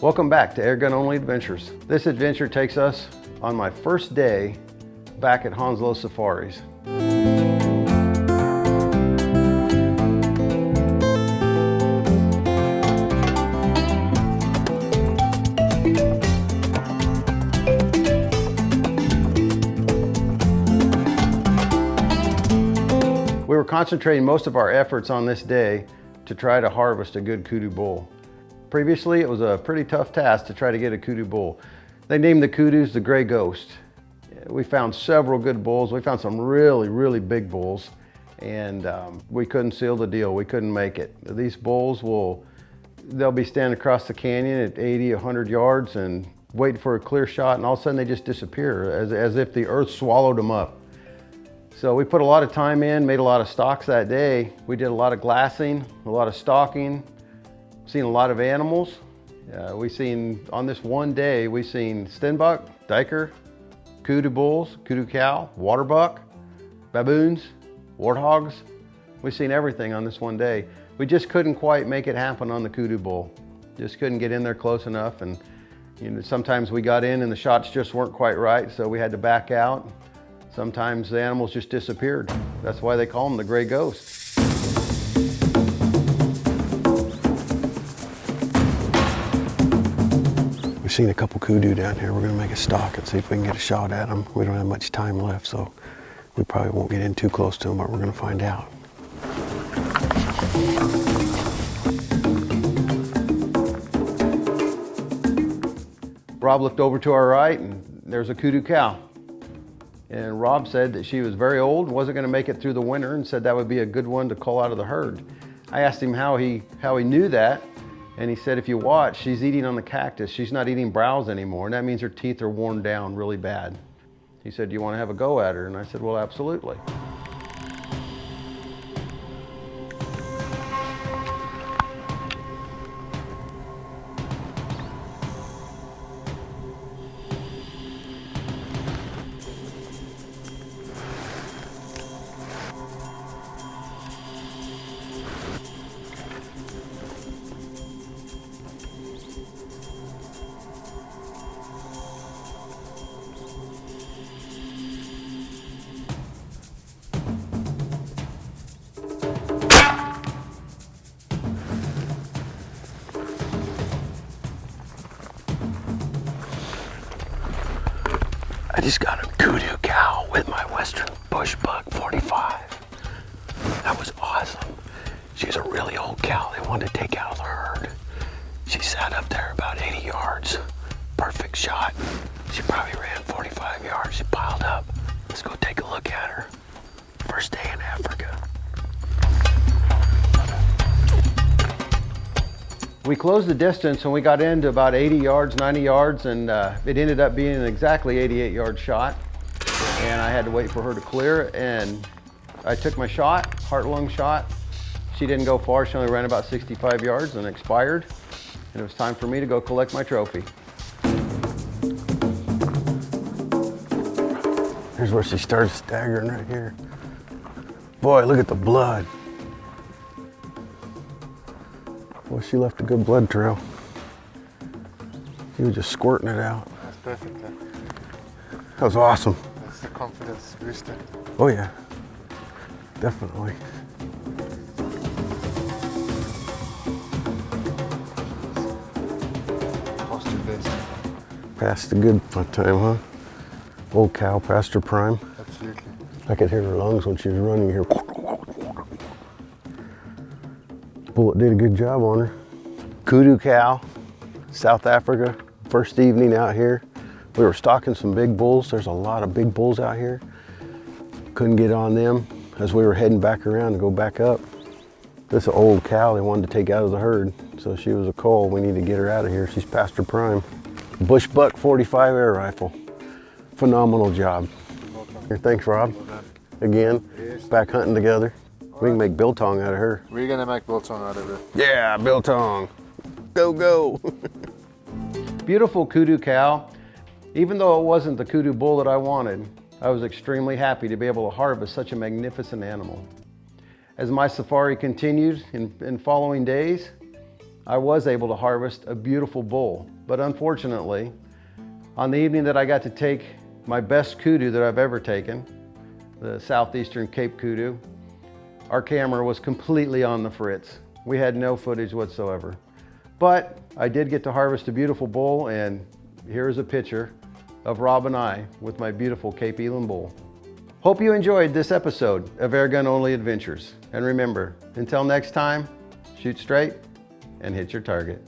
Welcome back to Airgun Only Adventures. This adventure takes us on my first day back at Hounslow Safaris. We were concentrating most of our efforts on this day to try to harvest a good kudu bull. Previously, it was a pretty tough task to try to get a kudu bull. They named the kudus the Gray Ghost. We found several good bulls. We found some really big bulls, and we couldn't seal the deal. We couldn't make it. These bulls they'll be standing across the canyon at 80, 100 yards and waiting for a clear shot, and all of a sudden they just disappear as if the earth swallowed them up. So we put a lot of time in, made a lot of stalks that day. We did a lot of glassing, a lot of stalking, seen a lot of animals. On this one day, we seen stenbuck, diker, kudu bulls, kudu cow, water buck, baboons, warthogs. We've seen everything on this one day. We just couldn't quite make it happen on the kudu bull. Just couldn't get in there close enough, and sometimes we got in and the shots just weren't quite right, so we had to back out. Sometimes the animals just disappeared. That's why they call them the Gray Ghost. We've seen a couple kudu down here. We're gonna make a stalk and see if we can get a shot at them. We don't have much time left, so we probably won't get in too close to them, but we're gonna find out. Rob looked over to our right and there's a kudu cow. And Rob said that she was very old, wasn't gonna make it through the winter, and said that would be a good one to cull out of the herd. I asked him how he knew that, and he said if you watch, she's eating on the cactus. She's not eating browse anymore, and that means her teeth are worn down really bad. He said, do you wanna have a go at her? And I said, well, absolutely. I just got a kudu cow with my Western Bushbuck 45. That was awesome. She's a really old cow they wanted to take out of the herd. She sat up there about 80 yards. Perfect shot. She probably ran 45 yards. She piled up. Let's go take a look at her. First day in Africa. We closed the distance and we got into about 80 yards, 90 yards, and it ended up being an exactly 88-yard shot. And I had to wait for her to clear, and I took my shot, heart-lung shot. She didn't go far, she only ran about 65 yards and expired. And it was time for me to go collect my trophy. Here's where she started staggering right here. Boy, look at the blood. Well, she left a good blood trail. She was just squirting it out. That's perfect. Yeah. That was awesome. That's the confidence booster. Oh yeah, definitely. Posture base. Past the good time, huh? Old cow past her prime. Absolutely. I could hear her lungs when she was running here. Bullet did a good job on her. Kudu cow, South Africa, first evening out here. We were stalking some big bulls. There's a lot of big bulls out here. Couldn't get on them as we were heading back around to go back up. This old cow they wanted to take out of the herd, so she was a cull. We need to get her out of here. She's past her prime. Bushbuck 45 air rifle. Phenomenal job. Here, thanks, Rob. Again, Yes. back hunting together. We can make biltong out of her. We're gonna make biltong out of it. Yeah, biltong. Go, go. Beautiful kudu cow. Even though it wasn't the kudu bull that I wanted, I was extremely happy to be able to harvest such a magnificent animal. As my safari continued in following days, I was able to harvest a beautiful bull. But unfortunately, on the evening that I got to take my best kudu that I've ever taken, the southeastern Cape kudu, our camera was completely on the fritz. We had no footage whatsoever. But I did get to harvest a beautiful bull, and here's a picture of Rob and I with my beautiful Cape Eland bull. Hope you enjoyed this episode of Airgun Only Adventures. And remember, until next time, shoot straight and hit your target.